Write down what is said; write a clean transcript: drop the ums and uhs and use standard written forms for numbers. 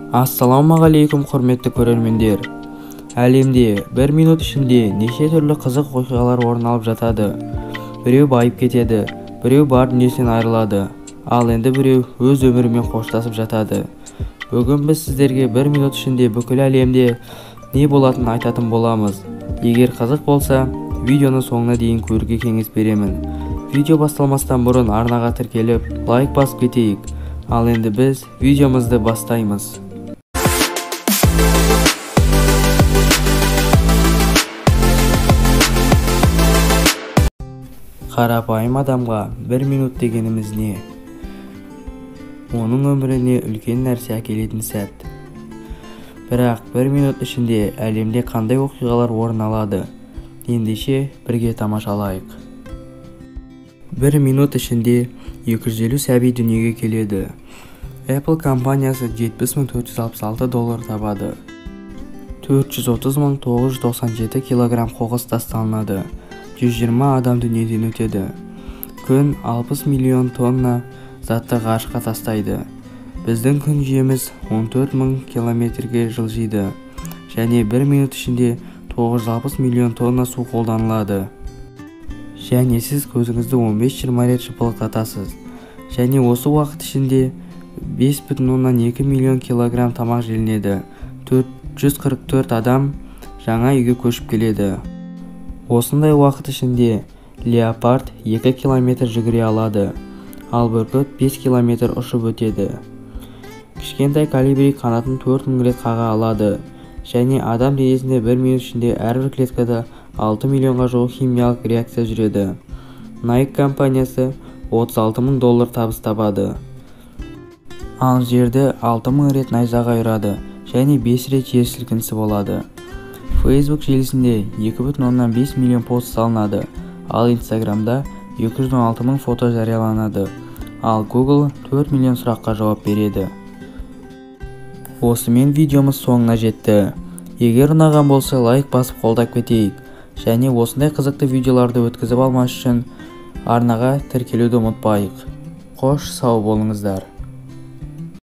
Ассалаумағалейкум құрметті көрермендер. Әлемде бір минут ішінде неше түрлі қызық оқиғалар орын алып жатады. Біреу байып кетеді, біреу бар дүниесінен айырылады, ал енді біреу өз өмірімен қоштасып жатады. Бүгін біз сіздерге бір минут ішінде бүкіл әлемде не болатынын айтатын боламыз. Егер қызық болса, видеоны соңына дейін көруге кеңес беремін. Видео басталмастан бұрын арнаға тіркеліп, лайк басып кетейік. Ал енді біз видеомызды бастаймыз. Қарапайым адамға бір минут дегеніміз не? Оның өміріне үлкен нәрсе әкелетін сәт. Бірақ бір минут ішінде әлемде қандай оқиғалар орын алады? Ендеше бірге тамашалайық. Бір минут ішінде 250 сәби дүниеге келеді. Apple компаниясы $70,466 табады. 430,997 килограмм қоқыс тасталынады. 120 адам дүниеден өтеді. Күн 60 миллион тонна затты ғарышқа тастайды. Біздің күн жүйеміз 14,000 километрге жылжиды. Және 1 минут ішінде 960 миллион тонна су қолданылады. Және сіз көзіңізді 15-20 рет жыпылықтатасыз. Және осы уақыт ішінде 5,2 миллион килограмм тамақ желінеді. 444 адам жаңа үйге көшіп келеді. Осындай уақыт ішінде леопард 2 километр жүгіре алады, ал бүркіт 5 километр ұшып өтеді. Кішкентай колибри қанатын 4000 рет қаға алады, және адам денесінде 1 минут ішінде әрбір клеткада 6 миллионға жуық химиялық реакция жүреді. Nike компаниясы $36,000 табыс табады. Ал жерді 6000 рет найзаға ұрады, және 5 рет жер сілкінісі болады. Facebook желісінде 2,5 миллион пост салынады, ал Instagram'да 216,000 фото жарияланады, ал Google 4 миллион сұраққа жауап береді. Осымен видеомыз соңына жетті. Егер ұнаған болса, лайк басып қолдап кетейік. Және осындай қызықты видеоларды өткізіп алмас үшін арнаға тіркелуді ұмытпайық. Қош сау болыңыздар.